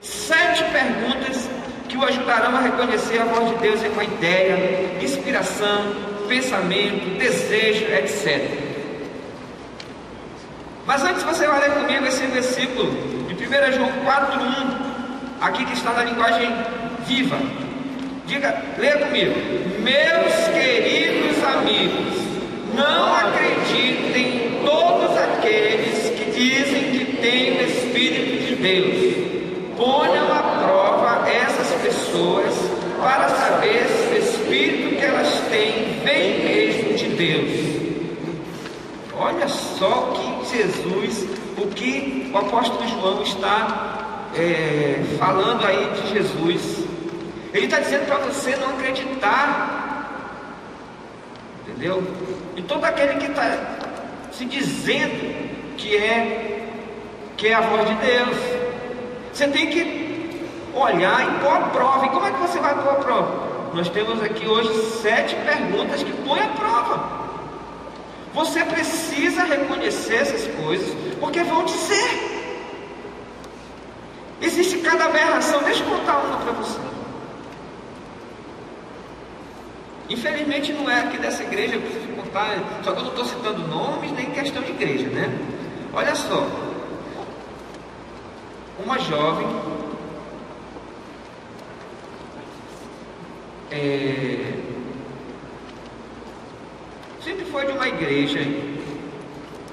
7 perguntas que o ajudarão a reconhecer a voz de Deus em uma ideia, inspiração, pensamento, desejo, etc. Mas antes você vai ler comigo esse versículo de 1 João 4:1, aqui que está na linguagem viva. Leia comigo. Meus queridos amigos, não acreditem em todos aqueles que dizem que têm o Espírito de Deus. Ponham à prova essas pessoas para saber se o Espírito que elas têm vem mesmo de Deus. Olha só que Jesus, o que o apóstolo João está falando aí de Jesus. Ele está dizendo para você não acreditar, entendeu? E todo aquele que está se dizendo que é a voz de Deus, você tem que olhar e pôr a prova. E como é que você vai pôr a prova? Nós temos aqui hoje 7 perguntas que põem a prova. Você precisa reconhecer essas coisas, porque vão dizer. Existe cada aberração. Deixa eu contar uma para você. Infelizmente não é aqui dessa igreja, eu preciso contar, só que eu não estou citando nomes nem questão de igreja, né? Olha só, uma jovem sempre foi de uma igreja,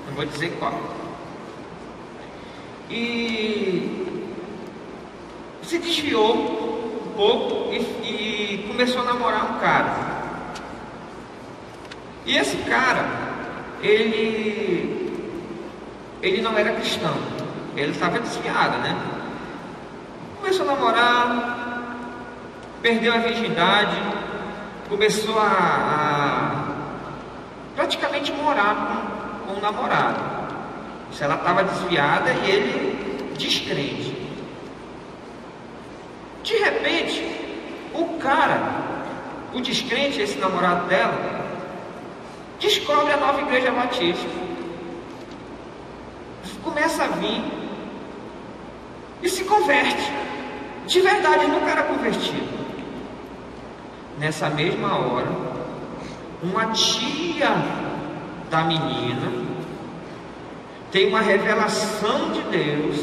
não vou dizer qual, e se desviou um pouco e começou a namorar um cara. E esse cara, ele não era cristão, ele estava desviado, né? Começou a namorar, perdeu a virgindade, começou a praticamente morar com o namorado. Se ela estava desviada e ele descrente. De repente, o descrente, esse namorado dela, descobre a Nova Igreja Batista, começa a vir e se converte. De verdade, nunca era convertido. Nessa mesma hora, uma tia da menina tem uma revelação de Deus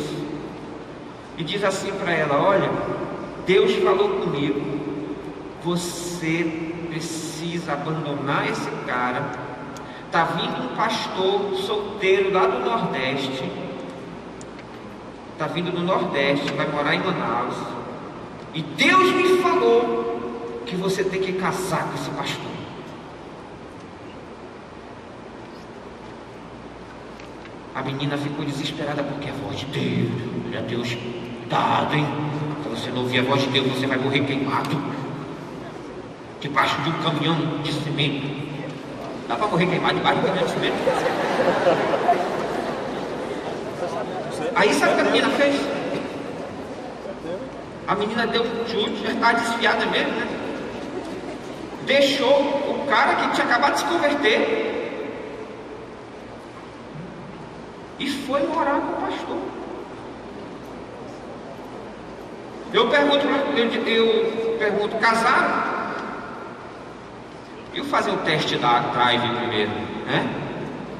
e diz assim para ela: olha, Deus falou comigo, você precisa abandonar esse cara. Está vindo um pastor solteiro lá do Nordeste, está vindo do Nordeste, vai morar em Manaus, e Deus me falou que você tem que casar com esse pastor. A menina ficou desesperada, porque é a voz de Deus. Olha, Deus, cuidado, hein? Se você não ouvir a voz de Deus, você vai morrer queimado debaixo de um caminhão de cimento. Dá para morrer queimado debaixo de um caminhão de cimento? Aí sabe o que a menina fez? A menina deu um chute, já estava desfiada mesmo, né? Deixou o cara que tinha acabado de se converter e foi morar com o pastor. Eu pergunto, casaram? Eu fazer o teste da drive primeiro, né?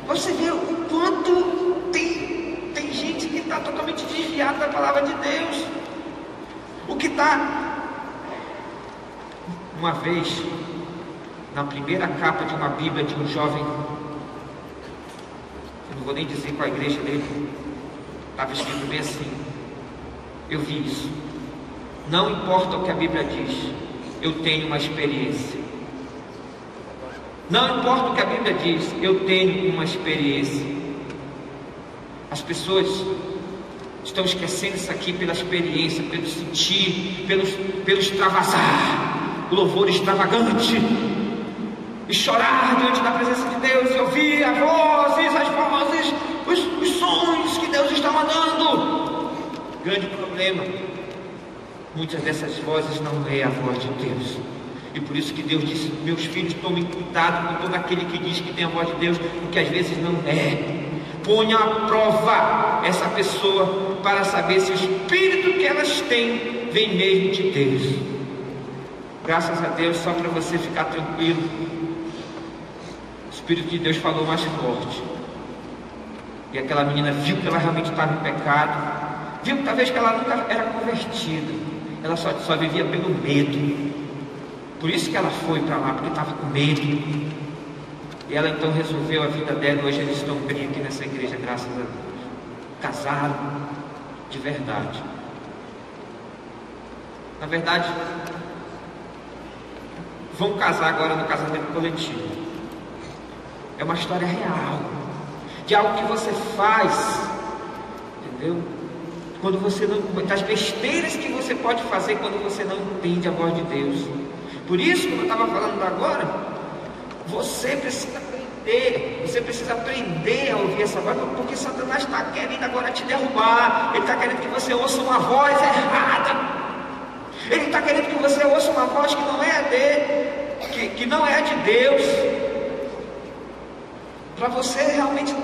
Você vê o quanto tem gente que está totalmente desviada da palavra de Deus. O que está... Uma vez, na primeira capa de uma Bíblia de um jovem, eu não vou nem dizer qual a igreja dele, estava escrito bem assim: eu vi isso. Não importa o que a Bíblia diz, eu tenho uma experiência. Não importa o que a Bíblia diz, eu tenho uma experiência. As pessoas estão esquecendo isso aqui pela experiência, pelo sentir, pelo extravasar, o louvor extravagante, e chorar diante da presença de Deus, e ouvir as vozes, os sons que Deus está mandando. Grande problema, muitas dessas vozes não é a voz de Deus. E por isso que Deus disse: meus filhos, tomem cuidado com todo aquele que diz que tem a voz de Deus, porque às vezes não é. ponha à prova essa pessoa para saber se o espírito que elas têm vem mesmo de Deus. Graças a Deus, só para você ficar tranquilo, o Espírito de Deus falou mais forte. E aquela menina viu que ela realmente estava em pecado, viu que talvez que ela nunca era convertida, ela só vivia pelo medo. Por isso que ela foi para lá, porque estava com medo. E ela então resolveu a vida dela. Hoje eles estão bem aqui nessa igreja, graças a Deus. Casaram de verdade. Na verdade, vão casar agora no casamento coletivo. É uma história real, de algo que você faz, entendeu? Quando você não, das besteiras que você pode fazer quando você não entende a voz de Deus. Por isso, como eu estava falando agora, você precisa aprender a ouvir essa voz, porque Satanás está querendo agora te derrubar. Ele está querendo que você ouça uma voz errada. Ele está querendo que você ouça uma voz que não é a dele, que não é a de Deus, para você realmente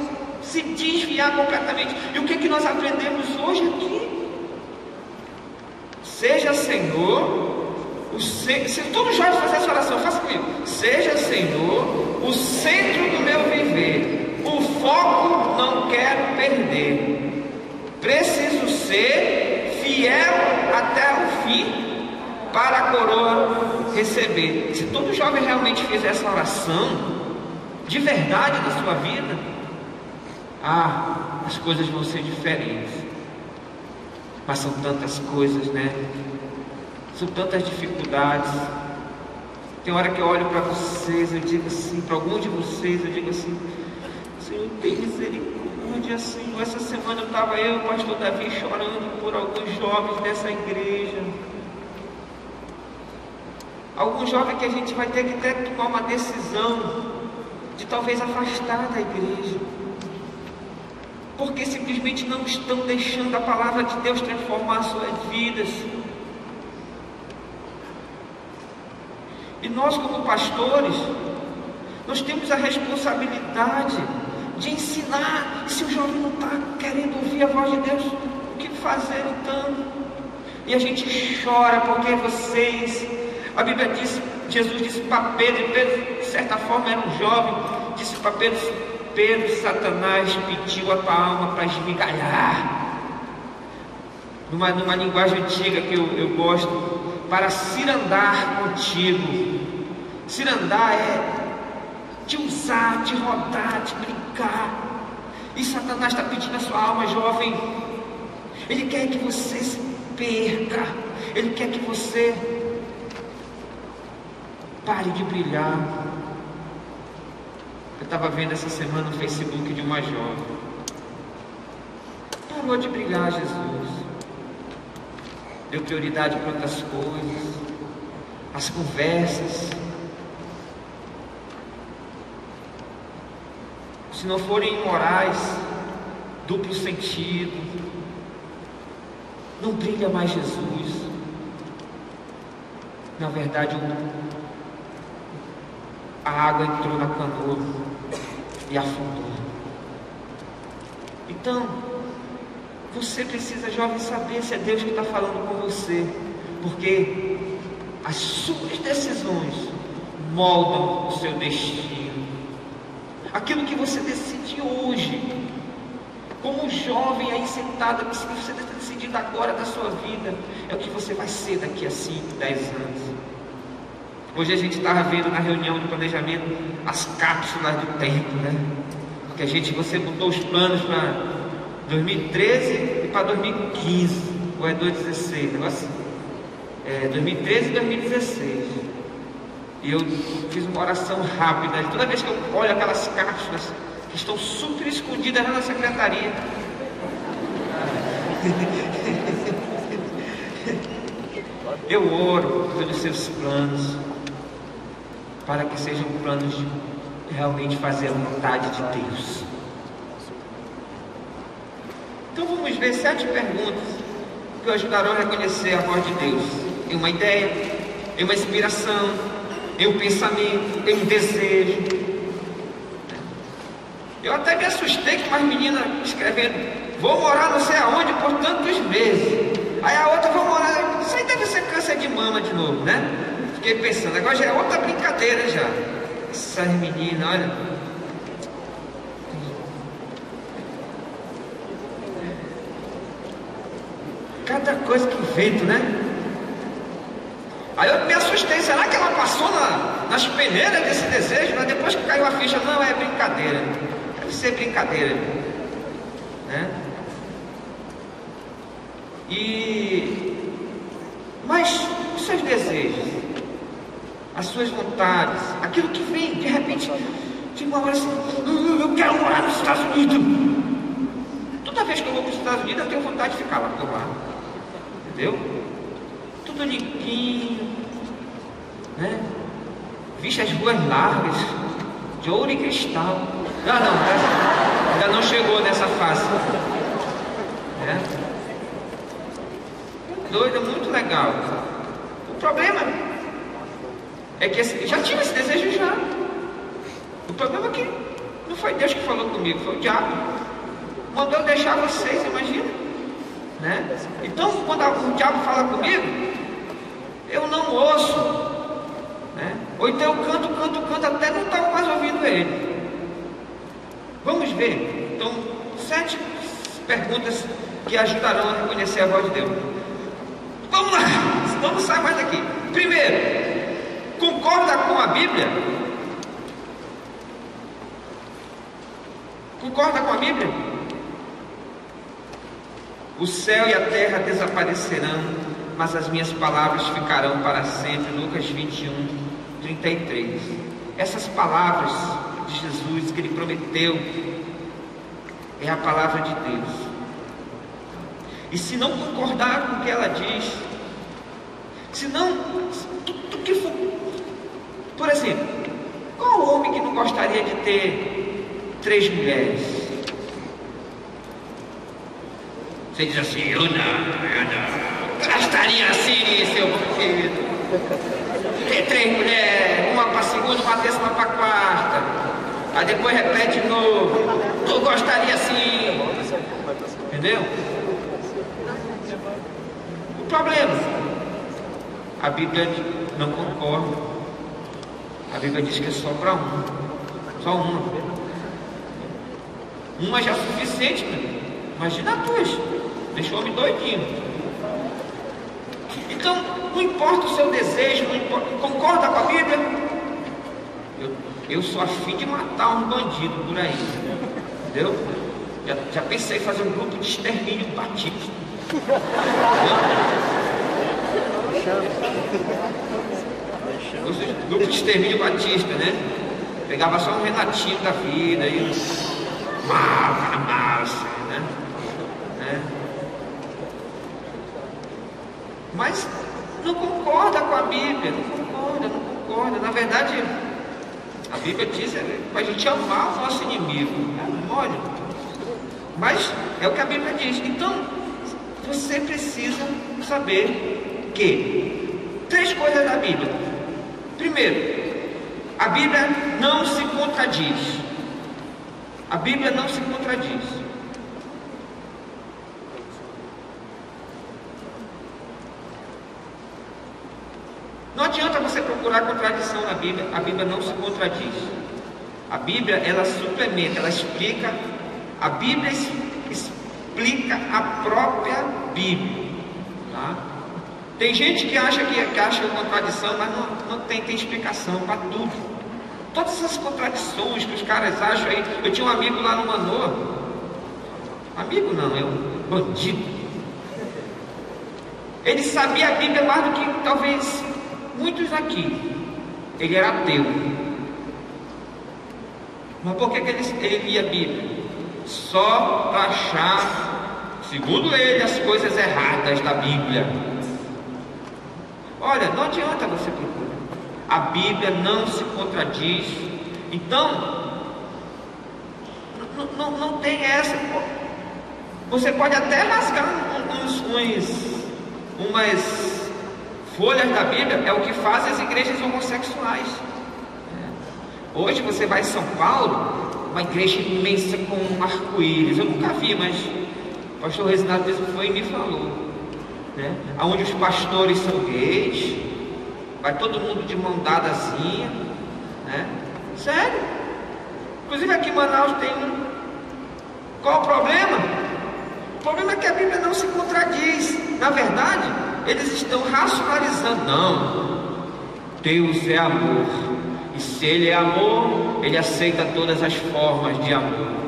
se desviar completamente. E o que nós aprendemos hoje aqui? Seja Senhor, se todo jovem fazer essa oração, faça comigo. Seja Senhor o centro do meu viver, o foco não quero perder, preciso ser fiel até o fim para a coroa receber. Se todo jovem realmente fizer essa oração de verdade na sua vida, as coisas vão ser diferentes. Mas são tantas coisas, né? São tantas dificuldades. Tem hora que eu olho para vocês, eu digo assim, para alguns de vocês, eu digo assim: Senhor, tem misericórdia, Senhor. Essa semana estava eu e o pastor Davi chorando por alguns jovens dessa igreja. Alguns jovens que a gente vai ter que até tomar uma decisão de talvez afastar da igreja, porque simplesmente não estão deixando a palavra de Deus transformar suas vidas. E nós, como pastores, nós temos a responsabilidade de ensinar. E se o jovem não está querendo ouvir a voz de Deus, o que fazer então? E a gente chora porque a Bíblia diz, Jesus disse para Pedro, e Pedro de certa forma era um jovem, disse para Pedro, Satanás pediu a tua alma para esmigalhar. Numa linguagem antiga que eu gosto, para cirandar contigo. Cirandar é te usar, te rodar, te brincar. E Satanás está pedindo a sua alma, jovem. Ele quer que você se perca. Ele quer que você pare de brilhar. Eu estava vendo essa semana no Facebook de uma jovem. Parou de brilhar, Jesus. Deu prioridade para outras coisas, as conversas. Se não forem imorais, duplo sentido, não brilha mais Jesus. Na verdade, a água entrou na canoa e afundou. Então, você precisa, jovem, saber se é Deus que está falando com você, porque as suas decisões moldam o seu destino. Aquilo que você decide hoje, como jovem aí sentado, se você está decidindo agora da sua vida, é o que você vai ser daqui a 5, 10 anos. Hoje a gente estava vendo na reunião de planejamento as cápsulas do tempo, né? Porque você botou os planos para 2013 e para 2015, ou é 2016, negócio assim. 2013 e 2016. E eu fiz uma oração rápida. Toda vez que eu olho aquelas cápsulas que estão super escondidas lá na secretaria, eu oro pelos seus planos, para que sejam planos de realmente fazer a vontade de Deus. Então vamos ver 7 perguntas que o ajudarão a reconhecer a voz de Deus. Em uma ideia, em uma inspiração, em um pensamento, em um desejo. Eu até me assustei com umas meninas escrevendo: vou morar não sei aonde por tantos meses. Aí a outra: vou morar. Isso aí deve ser câncer de mama de novo, né? Fiquei pensando, agora já é outra brincadeira já. Essas meninas, olha. Cada coisa que invento, né? Aí eu me assustei, será que ela passou nas peneiras desse desejo? Mas depois que caiu a ficha, não, é brincadeira. Deve ser brincadeira, né? Mas os seus desejos, as suas vontades, aquilo que vem, de repente, de uma hora assim: eu quero morar nos Estados Unidos. Toda vez que eu vou para os Estados Unidos, eu tenho vontade de ficar lá por lá. Entendeu? Tudo limpinho, né? Vixe, as ruas largas, de ouro e cristal. Ainda não chegou nessa fase. Né? Doido, muito legal. O problema é que já tive esse desejo já. O problema é que não foi Deus que falou comigo, foi o diabo. Mandou eu deixar vocês, imagina. Né? Então, quando o diabo fala comigo, eu não ouço, né? Ou então eu canto até não estar mais ouvindo ele. Vamos ver. Então, 7 perguntas que ajudarão a reconhecer a voz de Deus. Vamos lá, senão não sai mais daqui. Primeiro, concorda com a Bíblia? Concorda com a Bíblia? O céu e a terra desaparecerão, mas as minhas palavras ficarão para sempre. Lucas 21, 33. Essas palavras de Jesus que ele prometeu é a palavra de Deus. E se não concordar com o que ela diz, se não, tudo que for, por exemplo, qual homem que não gostaria de ter 3 mulheres? Você diz assim: eu não gastaria assim, seu querido. Ter 3 mulheres, uma para a segunda, uma terça, uma para a quarta. Aí depois repete de novo: tu gostaria assim. Entendeu? O problema, a Bíblia não concorda. A Bíblia diz que é só para um, só uma. Uma já é suficiente, meu. Imagina 2. Deixa o homem doidinho. Então, não importa o seu desejo, não importa, concorda com a Bíblia? Eu sou a fim de matar um bandido por aí. Entendeu? Já pensei em fazer um grupo de extermínio batista. Grupo de extermínio batista, né? Pegava só um Renatinho da vida e mal, assim, né? Mas não concorda com a Bíblia, não concorda. Na verdade, a Bíblia diz para a gente amar o nosso inimigo. Olha, mas é o que a Bíblia diz. Então, você precisa saber que 3 coisas da Bíblia. Primeiro, a Bíblia não se contradiz. A Bíblia não se contradiz. Não adianta você procurar contradição na Bíblia. A Bíblia não se contradiz. A Bíblia, ela suplementa, ela explica. A Bíblia explica a própria Bíblia, tá? Tem gente que acha contradição, mas não tem explicação para tudo. Todas essas contradições que os caras acham aí. Eu tinha um amigo lá no Manoa. Amigo não, é um bandido. Ele sabia a Bíblia mais do que talvez muitos aqui. Ele era ateu. Mas por que ele lia a Bíblia? Só para achar, segundo ele, as coisas erradas da Bíblia. Olha, não adianta você procurar. A Bíblia não se contradiz. Então, não tem essa. Você pode até rasgar umas folhas da Bíblia. É o que fazem as igrejas homossexuais. Hoje você vai em São Paulo, uma igreja imensa com um arco-íris. Eu nunca vi, mas o pastor Reginaldo mesmo foi e me falou, né? Onde os pastores são gays, vai todo mundo de mão dadazinha, né? Sério? Inclusive aqui em Manaus tem um. Qual o problema? O problema é que a Bíblia não se contradiz. Na verdade, eles estão racionalizando. Não, Deus é amor, e se Ele é amor, Ele aceita todas as formas de amor.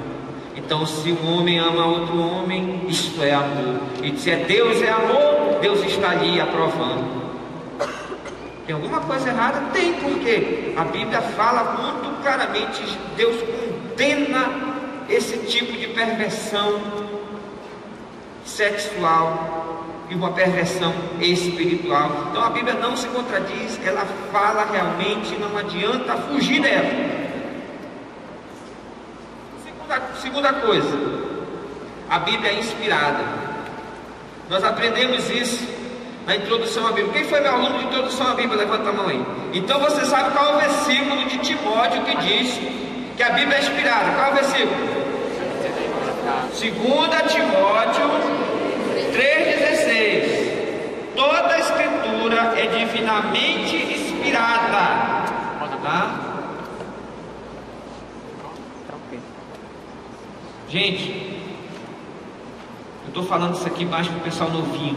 Então, se um homem ama outro homem, isto é amor. E se Deus é amor, Deus está ali aprovando. Tem alguma coisa errada? Tem, porque a Bíblia fala muito claramente. Deus condena esse tipo de perversão sexual e uma perversão espiritual. Então a Bíblia não se contradiz, ela fala realmente, não adianta fugir dela. Segunda coisa, a Bíblia é inspirada. Nós aprendemos isso na introdução à Bíblia. Quem foi meu aluno de introdução à Bíblia? Levanta a mão aí. Então você sabe qual é o versículo de Timóteo que diz que a Bíblia é inspirada. Qual é o versículo? 2 Timóteo 3,16. Toda a escritura é divinamente inspirada. Tá? Gente, eu estou falando isso aqui mais para o pessoal novinho.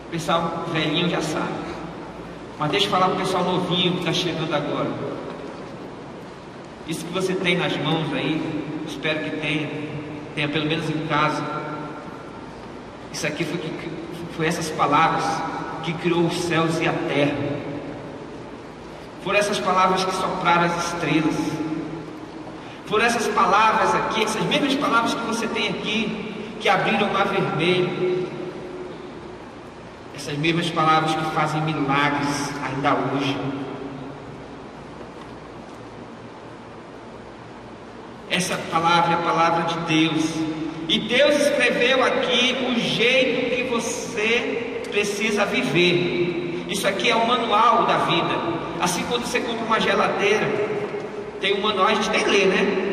O pessoal velhinho já sabe. Mas deixa eu falar para o pessoal novinho que está chegando agora. Isso que você tem nas mãos aí, espero que tenha pelo menos em casa. Isso aqui foi essas palavras que criou os céus e a terra. Foram essas palavras que sopraram as estrelas. Foram essas palavras aqui, essas mesmas palavras que você tem aqui, que abriram o mar vermelho. Essas mesmas palavras que fazem milagres ainda hoje. Essa palavra é a palavra de Deus. E Deus escreveu aqui o jeito que você precisa viver. Isso aqui é o manual da vida. Assim, quando você compra uma geladeira, tem um manual, a gente nem lê, né?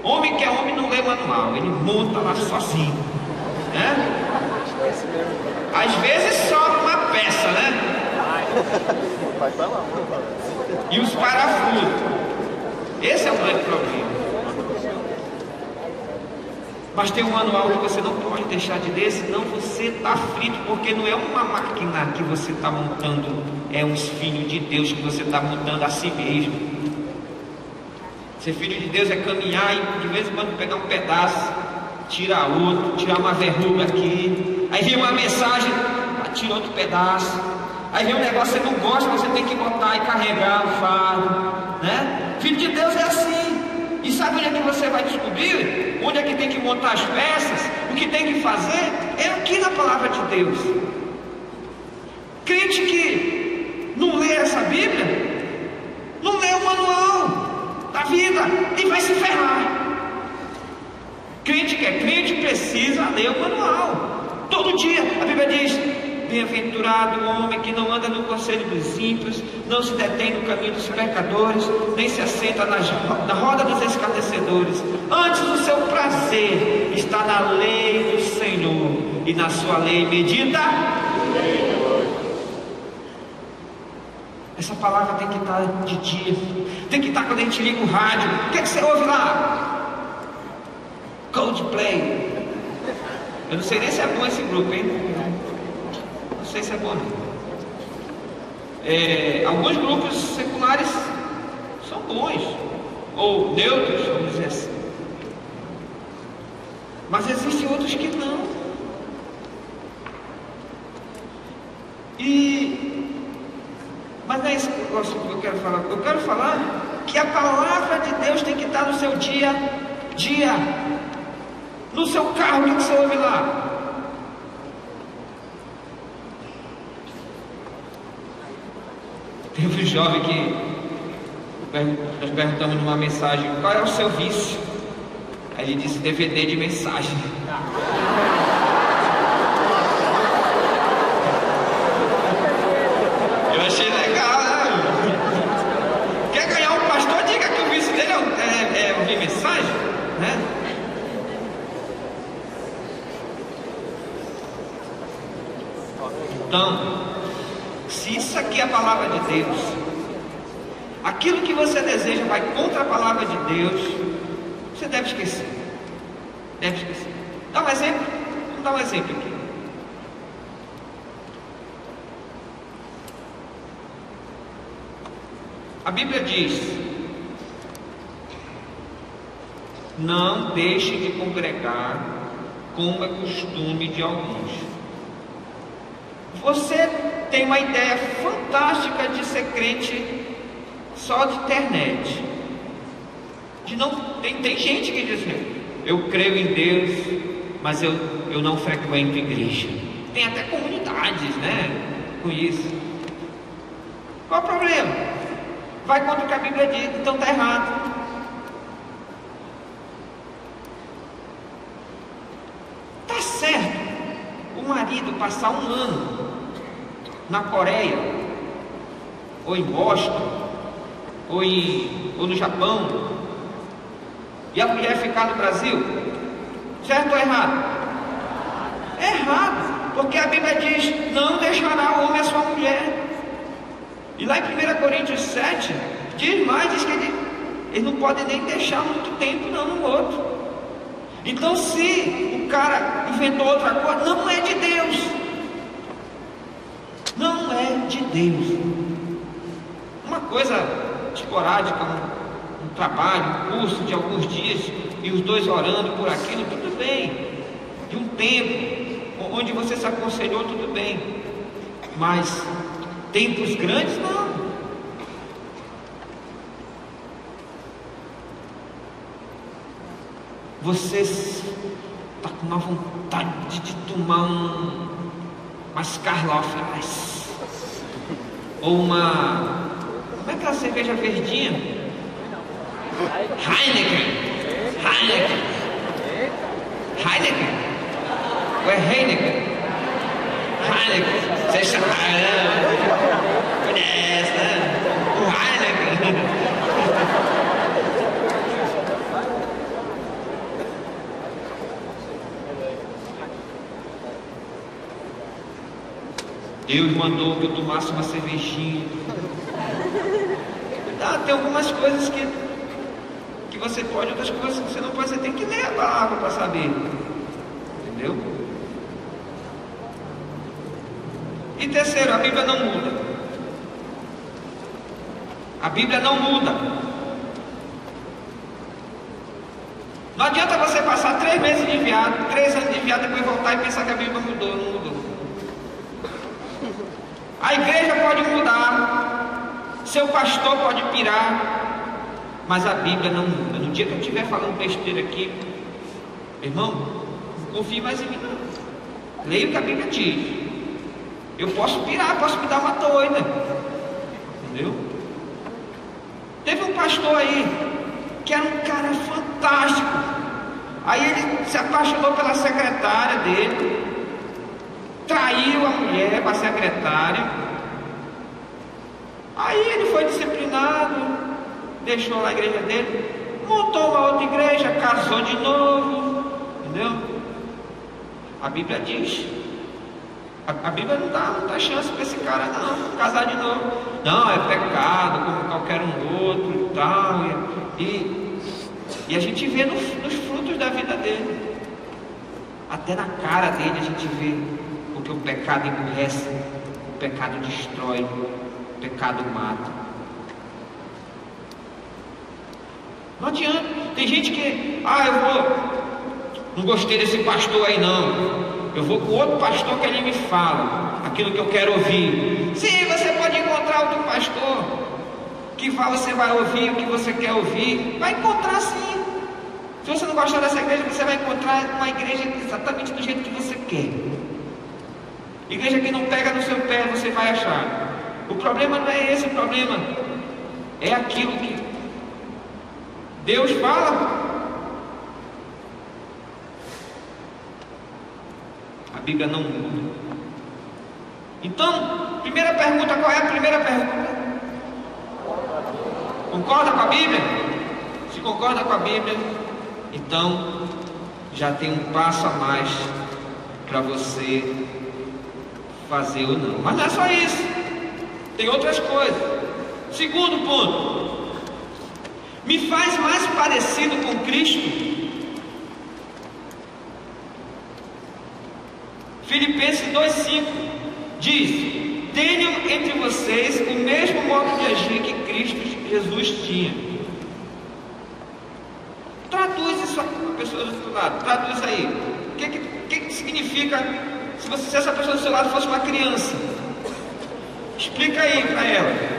Homem que é homem não lê manual, ele monta lá sozinho, né? Às vezes sobra uma peça, né? E os parafusos. Esse é o grande problema. Mas tem um manual que você não pode deixar de ler, senão você está frito, porque não é uma máquina que você está montando, é um filho de Deus que você está montando a si mesmo. Ser filho de Deus é caminhar e de vez em quando pegar um pedaço, tirar outro, tirar uma verruga aqui, aí vem uma mensagem, tira outro pedaço, aí vem um negócio que você não gosta, você tem que botar e carregar o fardo, né? Filho de Deus é assim. E sabe onde é que você vai descobrir? Onde é que tem que montar as peças? O que tem que fazer? É aqui na palavra de Deus. Crente que não lê essa Bíblia, não lê o manual da vida e vai se ferrar. Crente que é crente precisa ler o manual. Todo dia a Bíblia diz: bem-aventurado o homem que não anda no conselho dos ímpios, não se detém no caminho dos pecadores, nem se assenta na roda dos escarnecedores. Antes o seu prazer está na lei do Senhor, e na sua lei medita. Essa palavra tem que estar de dia, tem que estar quando a gente liga o rádio. O que é que você ouve lá? Coldplay. Eu não sei nem se é bom esse grupo, hein? Não sei se é bom. Alguns grupos seculares são bons, ou neutros, vamos dizer assim. Mas existem outros que não. Mas não é isso que eu quero falar. Eu quero falar que a palavra de Deus tem que estar no seu dia a dia. No seu carro, o que você ouve lá? Teve um jovem que nós perguntamos numa mensagem: qual é o seu vício? Aí ele disse: DVD de mensagem. Eu achei legal, né? Quer ganhar um pastor? Diga que o vício dele é ouvir mensagem. Então, se isso aqui é a palavra de Deus, aquilo que você deseja vai contra a palavra de Deus, você deve esquecer. Deve esquecer. Dá um exemplo? Vamos dar um exemplo aqui. A Bíblia diz: não deixe de congregar, como é costume de alguns. Você tem uma ideia fantástica de ser crente só de internet. Tem gente que diz assim: eu creio em Deus, mas eu não frequento igreja. Tem até comunidades, né, com isso. Qual o problema? Vai contra o que a Bíblia diz, então está errado. Está certo o marido passar um ano na Coreia, ou em Boston, ou no Japão, e a mulher ficar no Brasil? Certo ou errado? É errado, porque a Bíblia diz: não deixará o homem a sua mulher. E lá em 1 Coríntios 7, diz que eles não podem nem deixar muito tempo não no outro. Então, se o cara inventou outra coisa, não é de Deus. Não é de Deus. Uma coisa esporádica, um trabalho, um curso de alguns dias, e os dois orando por aquilo, tudo bem. De um tempo onde você se aconselhou, tudo bem. Mas tempos grandes, não. Você está com uma vontade de tomar uma Skarloff Ice, ou uma, como é aquela cerveja verdinha? Heineken. Ou é Heineken? Você sabe, conhece, né? O Heineken. Deus mandou que eu tomasse uma cervejinha. Tem algumas coisas que você pode, outras coisas que você não pode. Você tem que ler a palavra para saber. Entendeu? E terceiro, a Bíblia não muda. A Bíblia não muda. Não adianta você passar 3 meses de viagem, 3 anos de viagem, depois voltar e pensar que a Bíblia mudou. Não mudou. A igreja pode mudar, seu pastor pode pirar, mas a Bíblia não muda. No dia que eu estiver falando besteira aqui, irmão, não confie mais em mim não. Leia o que a Bíblia diz. Eu posso pirar, posso me dar uma doida. Entendeu? Teve um pastor aí que era um cara fantástico. Aí ele se apaixonou pela secretária dele, traiu a mulher para a secretária. Aí ele foi disciplinado, deixou lá a igreja dele, montou uma outra igreja, casou de novo. Entendeu? A Bíblia diz. A Bíblia não dá chance para esse cara não casar de novo. Não, é pecado como qualquer um outro e tal. E a gente vê nos frutos da vida dele. Até na cara dele a gente vê. Porque o pecado emburrece, o pecado destrói, o pecado mata. Não adianta. Tem gente que, não gostei desse pastor aí não. Eu vou com outro pastor que ele me fala aquilo que eu quero ouvir. Sim, você pode encontrar outro pastor que você vai ouvir o que você quer ouvir. Vai encontrar sim. Se você não gostar dessa igreja, você vai encontrar uma igreja exatamente do jeito que você quer. Igreja que não pega no seu pé, você vai achar. O problema não é esse, o problema é aquilo que Deus fala. A Bíblia não muda. Então, primeira pergunta, qual é a primeira pergunta? Concorda com a Bíblia? Se concorda com a Bíblia, então já tem um passo a mais para você fazer ou não. Mas não é só isso, tem outras coisas. Segundo ponto, me faz mais parecido com Cristo. Filipenses 2,5 diz: tenham entre vocês o mesmo modo de agir que Cristo Jesus tinha. Traduz isso aqui para a pessoa do outro lado, traduz aí. O que significa se essa pessoa do seu lado fosse uma criança? Explica aí para ela.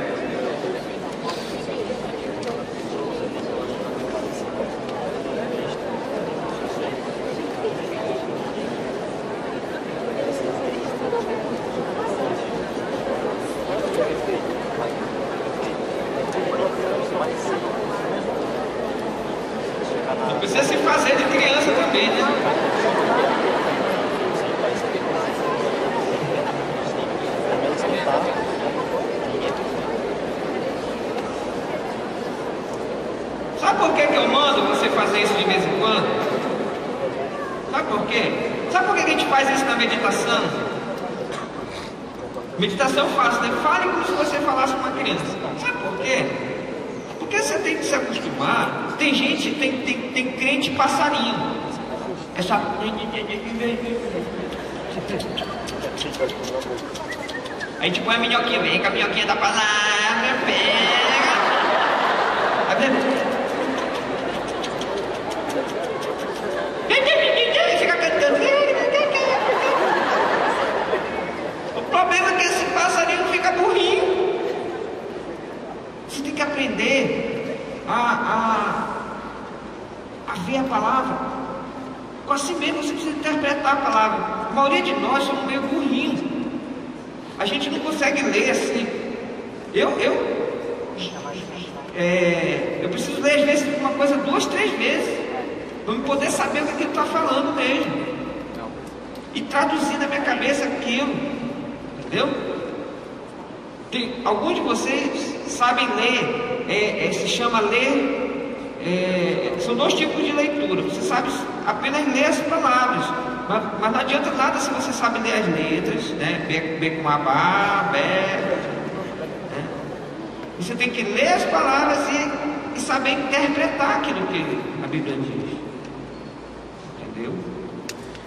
Não precisa se fazer de criança também, né? Sabe por que eu mando você fazer isso de vez em quando? Sabe por quê? Sabe por que a gente faz isso na meditação? Meditação fácil, né? Fale como se você falasse com uma criança. Sabe por quê? Porque você tem que se acostumar. Tem gente, tem crente passarinho. É só. A gente põe a minhoquinha, vem com a minhoquinha da palavra, pega. Fica cantando. O problema é que esse passarinho fica burrinho. Você tem que aprender a ver a palavra. Com assim mesmo você precisa interpretar a palavra. A maioria de nós somos meio burrinhos. A gente não consegue ler assim. Eu preciso ler às vezes uma coisa 2, 3 vezes para eu poder saber o que ele está falando mesmo e traduzir na minha cabeça aquilo, entendeu? Alguns de vocês sabem ler, se chama ler, são 2 tipos de leitura. Você sabe apenas ler as palavras, mas não adianta nada se você sabe ler as letras, né? B com A, Bá, Bé, né? Você tem que ler as palavras e saber interpretar aquilo que a Bíblia diz, entendeu?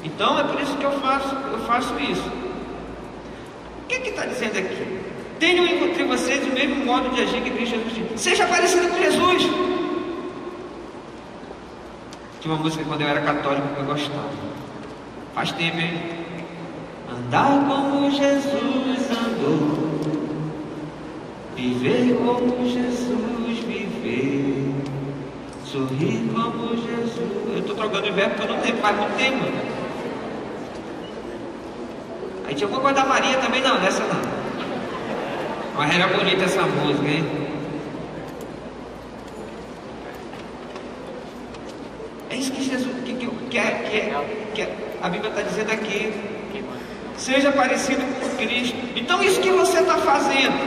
Então é por isso que eu faço isso. O que está dizendo aqui? Tenham entre vocês o mesmo modo de agir que Cristo Jesus tinha. Seja parecido com Jesus. Tinha uma música quando eu era católico que eu gostava. Faz tempo, hein? Andar como Jesus andou, viver como Jesus viveu, sorrir como Jesus. Eu estou trocando de verbo porque eu não tenho, faz muito tempo. Aí tinha alguma coisa da Maria também, não, dessa não. Mas era bonita essa música, hein? É isso que Jesus que a Bíblia está dizendo aqui. Seja parecido com Cristo. Então isso que você está fazendo,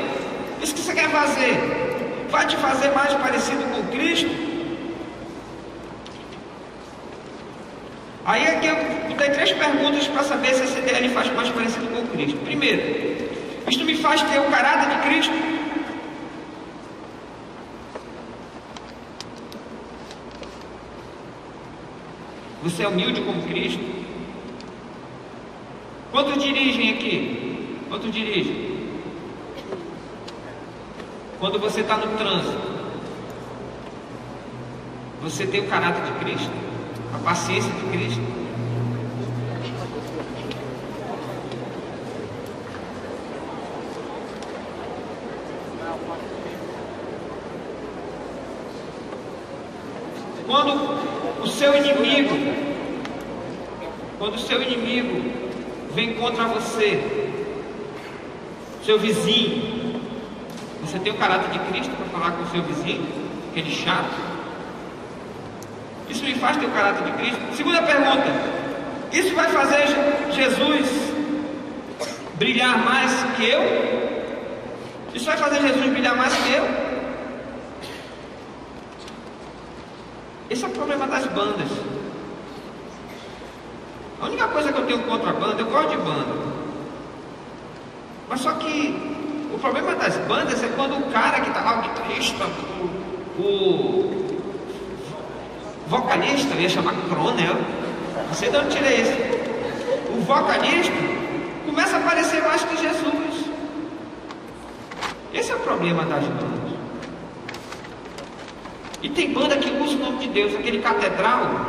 isso que você quer fazer, vai te fazer mais parecido com Cristo? Aí aqui eu dei 3 perguntas para saber se essa ideia lhe faz mais parecido com Cristo. Primeiro, isto me faz ter o caráter de Cristo? Você é humilde como Cristo? Quantos dirigem aqui? Quantos dirigem? Quando você está no trânsito, você tem o caráter de Cristo? A paciência de Cristo? Quando o seu inimigo vem contra você, seu vizinho, você tem o caráter de Cristo para falar com o seu vizinho, aquele chato? Isso me faz ter o caráter de Cristo? Segunda pergunta, isso vai fazer Jesus brilhar mais que eu? Isso vai fazer Jesus brilhar mais que eu? Esse é o problema das bandas. A única coisa que eu tenho contra a banda, eu gosto de banda, Mas só que o problema das bandas é quando o cara que está lá, o guitarrista, o vocalista, eu ia chamar Cronel, não sei de onde tirei isso. O vocalista começa a aparecer mais que Jesus. Esse é o problema das bandas. E tem banda que usa o nome de Deus, aquele catedral,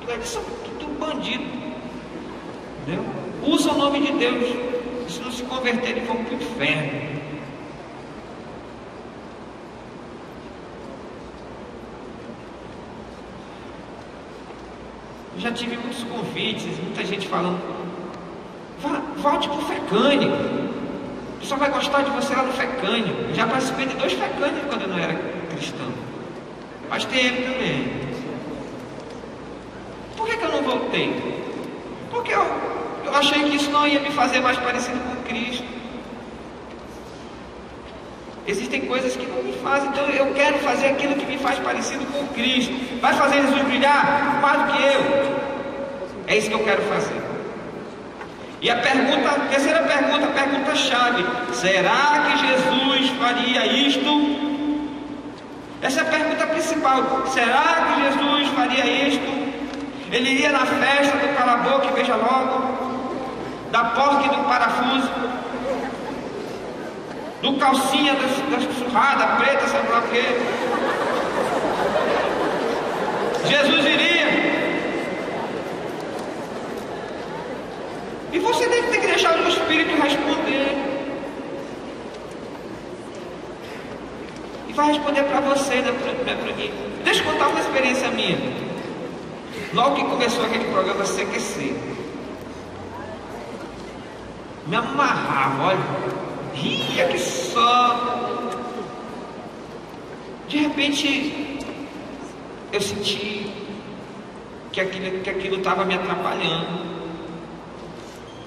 eles são tudo bandido, entendeu? Usa o nome de Deus, e se não se converterem vão para o inferno. Eu já tive muitos convites, muita gente falando, volte para o Fecânico, o pessoal vai gostar de você lá no Fecânico. Eu já participei de 2 Fecânicos quando eu não era cristão, faz tempo também. Por que eu não voltei? Porque eu achei que isso não ia me fazer mais parecido com Cristo. Existem coisas que não me fazem, então eu quero fazer aquilo que me faz parecido com Cristo. Vai fazer Jesus brilhar mais do que eu. É isso que eu quero fazer. E a terceira pergunta, a pergunta-chave: será que Jesus faria isto? Essa é a pergunta principal. Será que Jesus faria isto? Ele iria na festa do cala-boca e veja logo, da porca e do parafuso, do calcinha da surrada preta, sabe lá o quê? Jesus iria. E você deve ter que deixar o Espírito responder. E vai responder para você, não é para mim. Deixa eu contar uma experiência minha. Logo que começou aquele programa CQC, me amarrava, olha, ria que só. De repente eu senti que aquilo estava me atrapalhando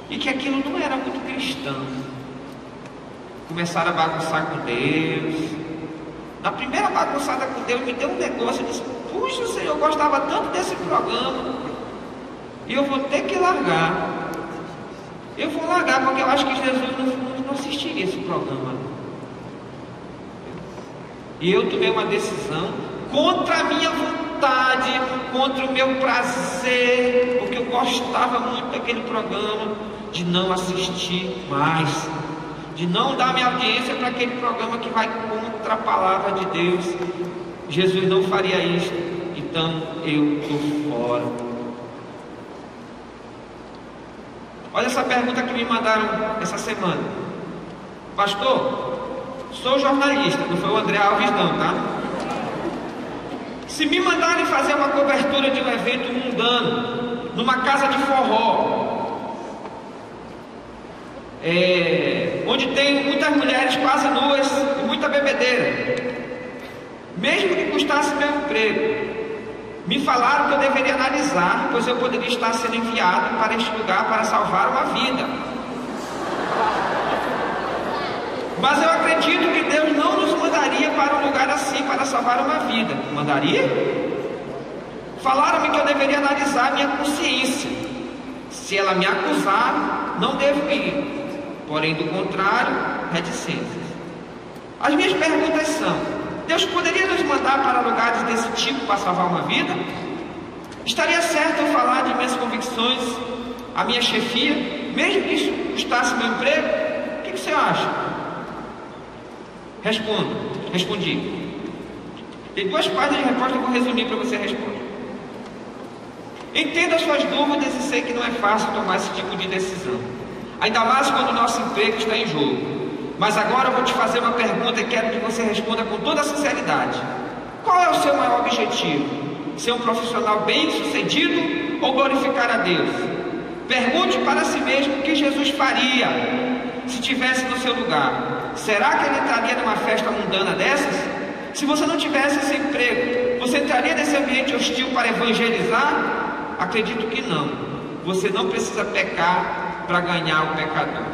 e que aquilo não era muito cristão. Começaram a bagunçar com Deus. Na primeira bagunçada com Deus me deu um negócio, eu disse: puxa, Senhor, eu gostava tanto desse programa e eu vou ter que largar. Eu vou largar porque eu acho que Jesus não assistiria esse programa. E eu tomei uma decisão contra a minha vontade, contra o meu prazer, porque eu gostava muito daquele programa, de não assistir mais, de não dar minha audiência para aquele programa que vai contra a palavra de Deus. Jesus não faria isso, então eu estou fora. Olha essa pergunta que me mandaram essa semana: pastor, sou jornalista, não foi o André Alves não, tá? Se me mandarem fazer uma cobertura de um evento mundano numa casa de forró, onde tem muitas mulheres quase nuas e muita bebedeira, mesmo que custasse meu emprego, me falaram que eu deveria analisar, pois eu poderia estar sendo enviado para este lugar para salvar uma vida. Mas eu acredito que Deus não nos mandaria para um lugar assim para salvar uma vida. Mandaria? Falaram-me que eu deveria analisar minha consciência. Se ela me acusar, não devo ir. Porém, do contrário, reticências. As minhas perguntas são: Deus poderia nos mandar para lugares desse tipo para salvar uma vida? Estaria certo eu falar de minhas convicções à minha chefia, mesmo que isso custasse meu emprego? O que você acha? Respondi. Tem 2 páginas de resposta, eu vou resumir para você responder. Entendo as suas dúvidas e sei que não é fácil tomar esse tipo de decisão, ainda mais quando o nosso emprego está em jogo. Mas agora eu vou te fazer uma pergunta e quero que você responda com toda a sinceridade. Qual é o seu maior objetivo? Ser um profissional bem-sucedido ou glorificar a Deus? Pergunte para si mesmo o que Jesus faria se estivesse no seu lugar. Será que ele entraria numa festa mundana dessas? Se você não tivesse esse emprego, você entraria nesse ambiente hostil para evangelizar? Acredito que não. Você não precisa pecar para ganhar o pecador.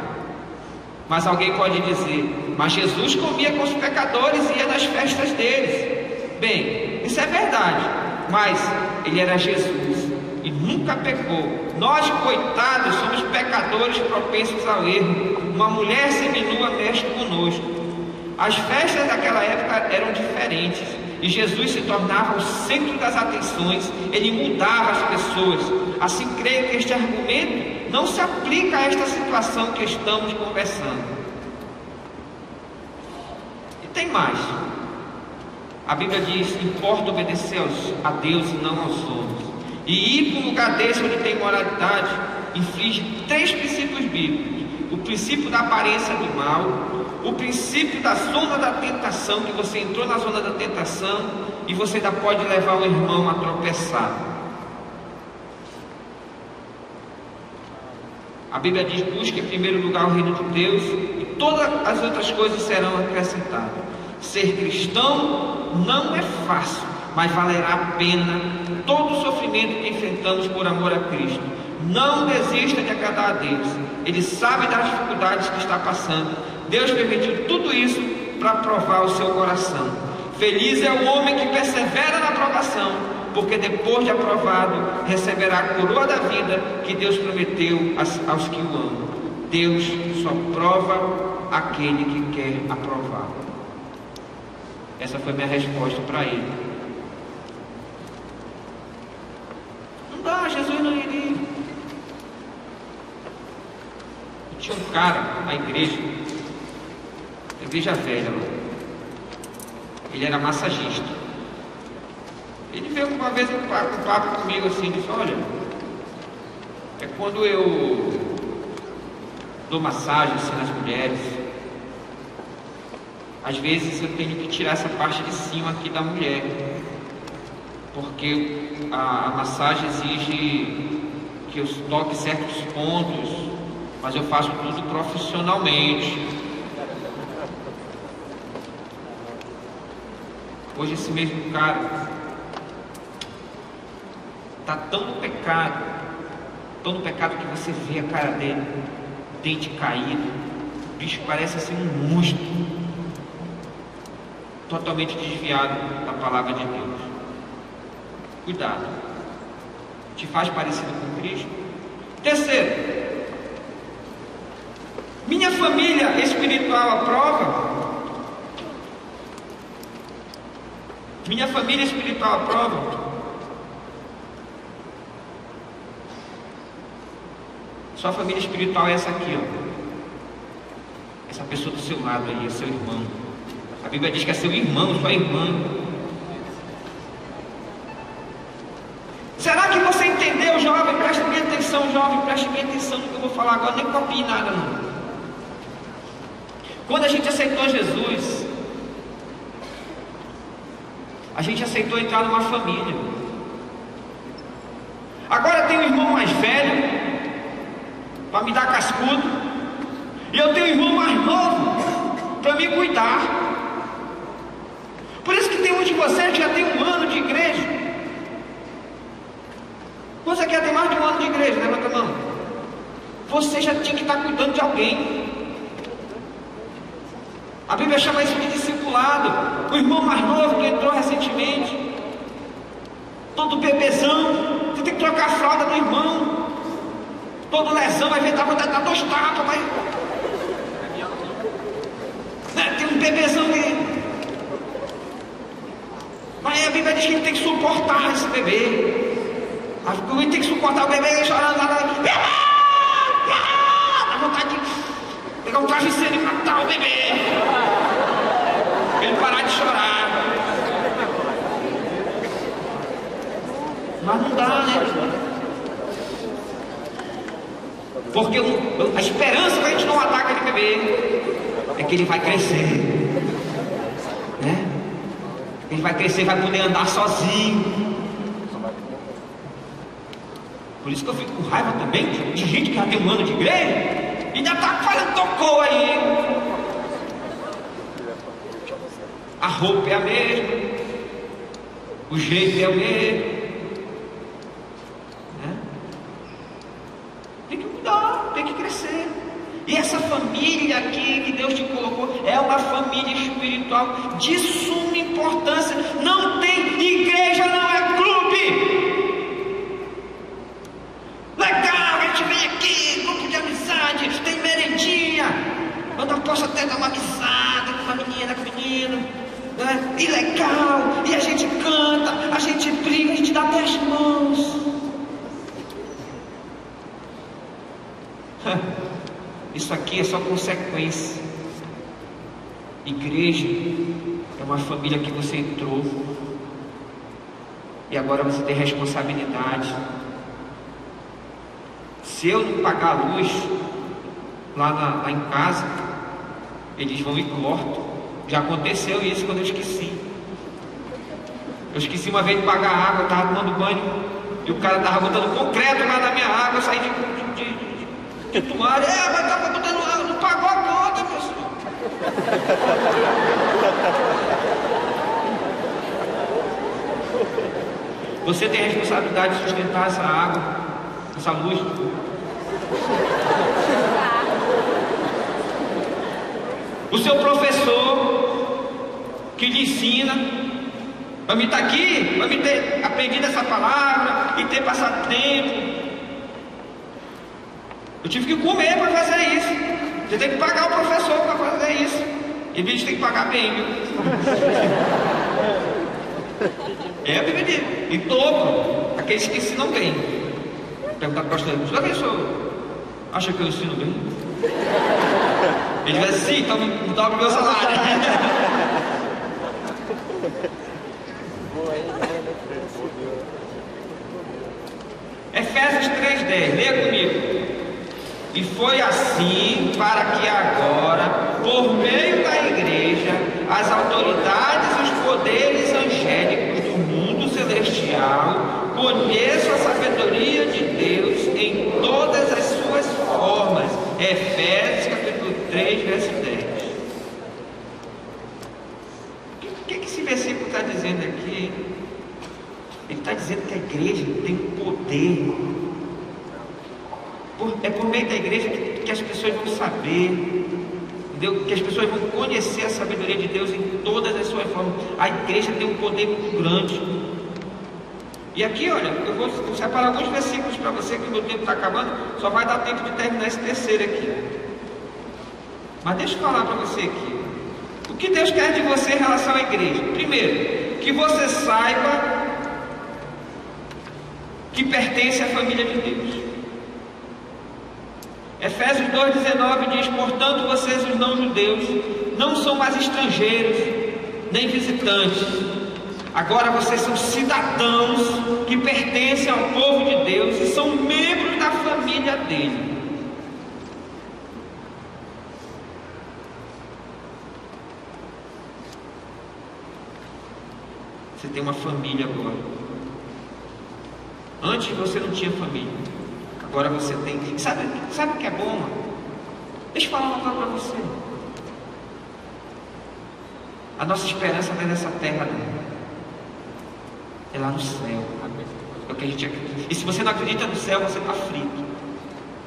Mas alguém pode dizer: mas Jesus comia com os pecadores e ia nas festas deles. Bem, isso é verdade, mas ele era Jesus e nunca pecou. Nós, coitados, somos pecadores propensos ao erro. uma mulher seminua mexe conosco. As festas daquela época eram diferentes, e Jesus se tornava o centro das atenções, ele mudava as pessoas. Assim, creio que este argumento não se aplica a esta situação que estamos conversando. E tem mais. A Bíblia diz: importa obedecer a Deus e não aos homens. E ir para um lugar desse onde tem moralidade inflige 3 princípios bíblicos: o princípio da aparência do mal, o princípio da zona da tentação, que você entrou na zona da tentação e você ainda pode levar o irmão a tropeçar. A Bíblia diz: busque em primeiro lugar o reino de Deus e todas as outras coisas serão acrescentadas. Ser cristão não é fácil, mas valerá a pena todo o sofrimento que enfrentamos por amor a Cristo. Não desista de agradar a Deus. Ele sabe das dificuldades que está passando. Deus permitiu tudo isso para provar o seu coração. Feliz é o homem que persevera na provação, porque depois de aprovado receberá a coroa da vida que Deus prometeu aos que o amam. Deus só prova aquele que quer aprovar. Essa foi minha resposta para ele. Não dá, Jesus não iria. Tinha um cara na igreja velha lá. Ele era massagista. Ele veio uma vez um papo comigo assim, disse: olha, é quando eu dou massagem assim nas mulheres, às vezes eu tenho que tirar essa parte de cima aqui da mulher, porque a massagem exige que eu toque certos pontos, mas eu faço tudo profissionalmente. Hoje esse mesmo cara está tão no pecado que você vê a cara dele, dente caído, o bicho parece assim um monstro, totalmente desviado da palavra de Deus. Cuidado, te faz parecido com Cristo. Terceiro, minha família espiritual aprova? Minha família espiritual aprova? Sua família espiritual é essa aqui, ó. Essa pessoa do seu lado aí, é seu irmão. A Bíblia diz que é seu irmão, sua irmã. Será que você entendeu, jovem? Preste bem atenção, jovem, preste bem atenção no que eu vou falar agora, nem copie nada não. Quando a gente aceitou Jesus, a gente aceitou entrar numa família. Agora eu tenho um irmão mais velho para me dar cascudo, e eu tenho um irmão mais novo para me cuidar. Por isso que tem muitos de vocês que já tem 1 ano de igreja. Você quer ter mais de 1 ano de igreja? Levanta a mão. Você já tinha que estar cuidando de alguém. A Bíblia chama isso de discipulado. O irmão mais novo que entrou recentemente, todo bebezão, você tem que trocar a fralda do irmão. Todo lesão, vai ver, tá 2 tapas, mas tem um bebezão ali. Mas a Bíblia diz que ele tem que suportar esse bebê. Ele tem que suportar o bebê chorando lá. Dá vontade de pegar um travesseiro e matar o bebê. Ele parar de chorar. Mas não dá, né? Porque a esperança que a gente não ataca aquele bebê é que ele vai crescer, né? Ele vai crescer, vai poder andar sozinho. Por isso que eu fico com raiva também de gente que já tem 1 ano de igreja e ainda está fazendo tocou aí. A roupa é a mesma, o jeito é o mesmo. Tem que mudar, tem que crescer. E essa família aqui que Deus te colocou é uma família espiritual de suma importância. Não tem igreja, não é clube. Legal, a gente vem aqui, grupo de amizade, tem merendinha. posso até dar uma risada com uma menina, com o menino, né? E legal, e a gente canta, a gente briga, a gente dá até as mãos. Isso aqui é só consequência. Igreja é uma família que você entrou e agora você tem responsabilidade. Se eu não pagar a luz lá em casa, eles vão e cortam. Já aconteceu isso quando eu esqueci. Eu esqueci uma vez de pagar a água, eu estava tomando banho e o cara estava botando concreto lá na minha água. Eu saí de toalha. Mas estava botando água, não pagou a conta, meu senhor. Você tem a responsabilidade de sustentar essa água, essa luz. O seu professor que lhe ensina, para mim estar aqui, para mim ter aprendido essa palavra e ter passado tempo. Eu tive que comer para fazer isso. Você tem que pagar o professor para fazer isso. E a gente tem que pagar bem, viu? É a Bíblia diz. Em dobro, aqueles que ensinam bem. Perguntar para o pastor, professor, acha que eu ensino bem? Ele vai dizer, sim, então me dobra o meu salário. Efésios 3:10, leia comigo. E foi assim para que agora, por meio da igreja, as autoridades e os poderes angélicos do mundo celestial conheçam a sabedoria de Deus em todas as suas formas. Efésios capítulo 3, verso 10. O que esse versículo está dizendo aqui? Ele está dizendo que a igreja tem poder. É por meio da igreja que as pessoas vão saber, entendeu? Que as pessoas vão conhecer a sabedoria de Deus em todas as suas formas. A igreja tem um poder muito grande. E aqui, olha, eu vou separar alguns versículos para você, que o meu tempo está acabando, só vai dar tempo de terminar esse terceiro aqui. Mas deixa eu falar para você aqui. O que Deus quer de você em relação à igreja? Primeiro, que você saiba que pertence à família de Deus. Efésios 2,19 diz: portanto vocês os não-judeus não são mais estrangeiros nem visitantes, agora vocês são cidadãos que pertencem ao povo de Deus e são membros da família dele. Você tem uma família agora. Antes você não tinha família, agora você tem. Sabe o que é bom, mano? Deixa eu falar uma coisa para você. A nossa esperança não é nessa terra, não. É lá no céu. É o que a gente acredita. E se você não acredita no céu, você está aflito,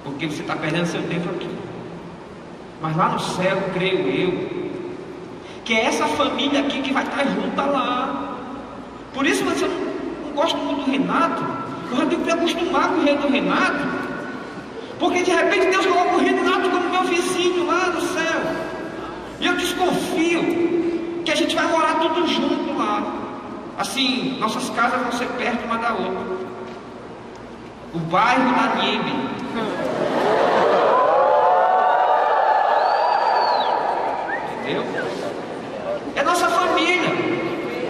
porque você está perdendo seu tempo aqui. Mas lá no céu, creio eu, que é essa família aqui que vai estar junta lá. Por isso, mas eu não gosto muito do Renato. Eu já tenho que me acostumar com o rei do Renato, porque de repente Deus coloca o Renato como meu vizinho lá no céu. E eu desconfio que a gente vai morar tudo junto lá. Assim, nossas casas vão ser perto uma da outra. O bairro da Nibe. Entendeu? É nossa família.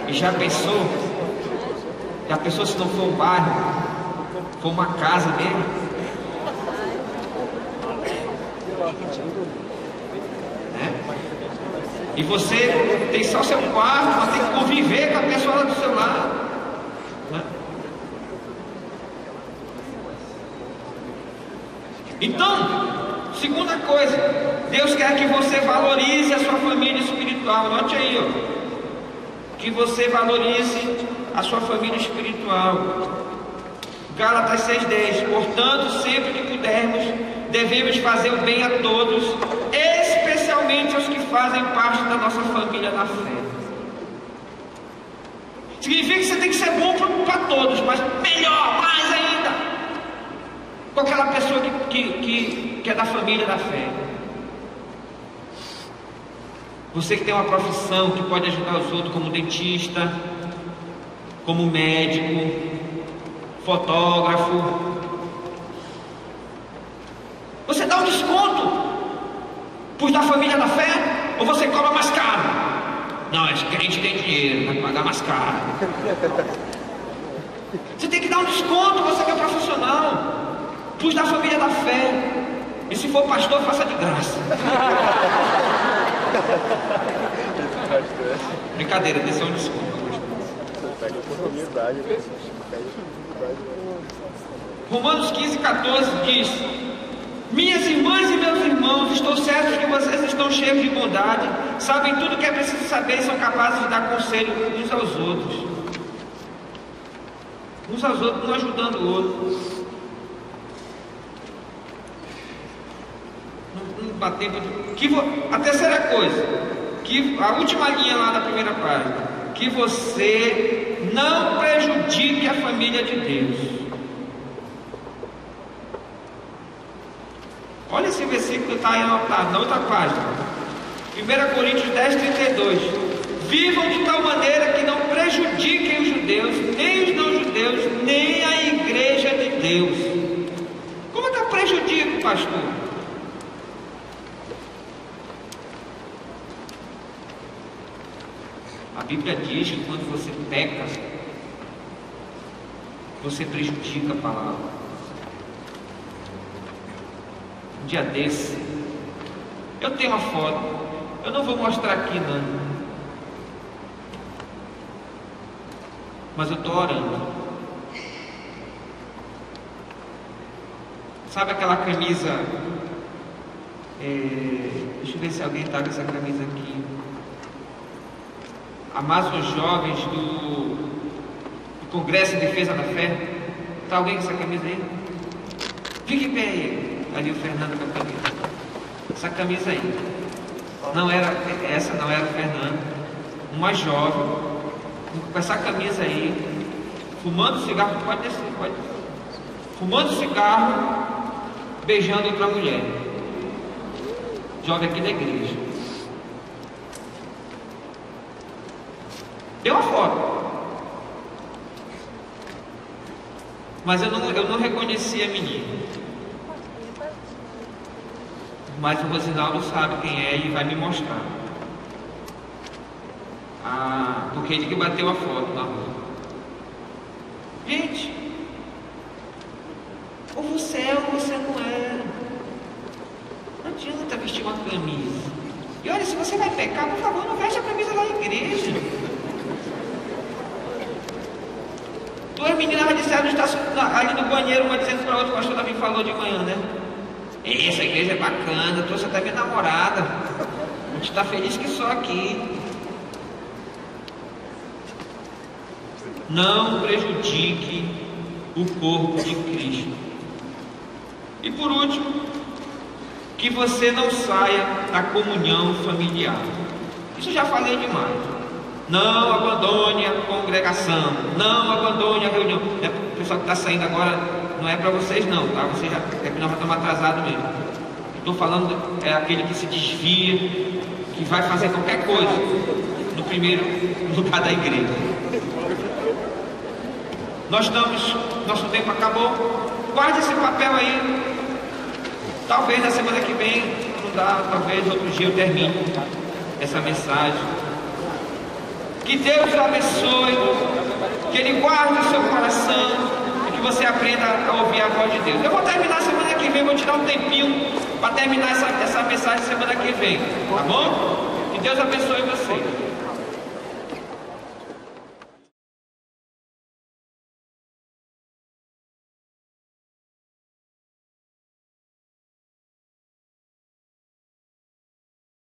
E já pensou? Já pensou se não for um bairro, for uma casa dele? Né? E você tem só seu quarto, mas tem que conviver com a pessoa lá do seu lado. Né? Então, segunda coisa, Deus quer que você valorize a sua família espiritual. Anote aí, ó. Que você valorize a sua família espiritual. Gálatas 6:10. Portanto, sempre que pudermos, devemos fazer o bem a todos, especialmente aos que fazem parte da nossa família na fé. Significa que você tem que ser bom para todos, mas melhor, mais ainda, com aquela pessoa que é da família da fé. Você que tem uma profissão que pode ajudar os outros, como dentista, como médico, fotógrafo, você dá um desconto para os da família da fé, ou você cobra mais caro? Não, é que a gente tem dinheiro, vai pagar mais caro. Você tem que dar um desconto, você que é profissional, para os da família da fé. E se for pastor, faça de graça. Brincadeira, desse é um desconto. Romanos 15:14 diz: minhas irmãs e meus irmãos, estou certo que vocês estão cheios de bondade, sabem tudo o que é preciso saber e são capazes de dar conselho uns aos outros. Uns aos outros, um ajudando o outro. Não bater. A terceira coisa, a última linha lá na primeira página, que você não prejudique a família de Deus. Olha esse versículo que está aí anotado na outra página, 1 Coríntios 10:32. Vivam de tal maneira que não prejudiquem os judeus, nem os não-judeus, nem a igreja de Deus. Como é que eu prejudico, pastor? A Bíblia diz que quando você peca, você prejudica a palavra. Um dia desse, eu tenho uma foto, eu não vou mostrar aqui não, mas eu estou orando. Sabe aquela camisa, deixa eu ver se alguém está com essa camisa aqui, Amados Jovens do Congresso de Defesa da Fé. Está alguém com essa camisa aí? Fique em pé aí. Ali o Fernando com a camisa. Essa camisa aí. Essa não era o Fernando. Uma jovem com essa camisa aí, fumando cigarro. Pode descer, pode descer. Fumando cigarro, beijando outra mulher. Jovem aqui da igreja. Deu uma foto. Mas eu não reconheci a menina. Mas o Rosinaldo sabe quem é e vai me mostrar. Porque ele que bateu a foto na rua. Gente, ou você é ou você não é. Não adianta vestir uma camisa. E olha, se você vai pecar, por favor, não veste a camisa da igreja. Duas meninas disseram ali no banheiro, uma dizendo para outra, o pastor Davi falou de manhã, né? Essa igreja é bacana, trouxe até minha namorada. A gente está feliz que só aqui. Não prejudique o corpo de Cristo. E por último, que você não saia da comunhão familiar. Isso eu já falei demais. Não abandone a congregação, não abandone a reunião. O pessoal que está saindo agora não é para vocês não, tá? Vocês já, é que nós já estamos atrasados mesmo. Estou falando é aquele que se desvia, que vai fazer qualquer coisa no primeiro lugar da igreja. Nosso tempo acabou. Guarde esse papel aí. Talvez na semana que vem, não dá, talvez outro dia eu termine essa mensagem. Que Deus abençoe, que Ele guarde o seu coração e que você aprenda a ouvir a voz de Deus. Eu vou terminar semana que vem, vou tirar um tempinho para terminar essa mensagem semana que vem, tá bom? Que Deus abençoe você.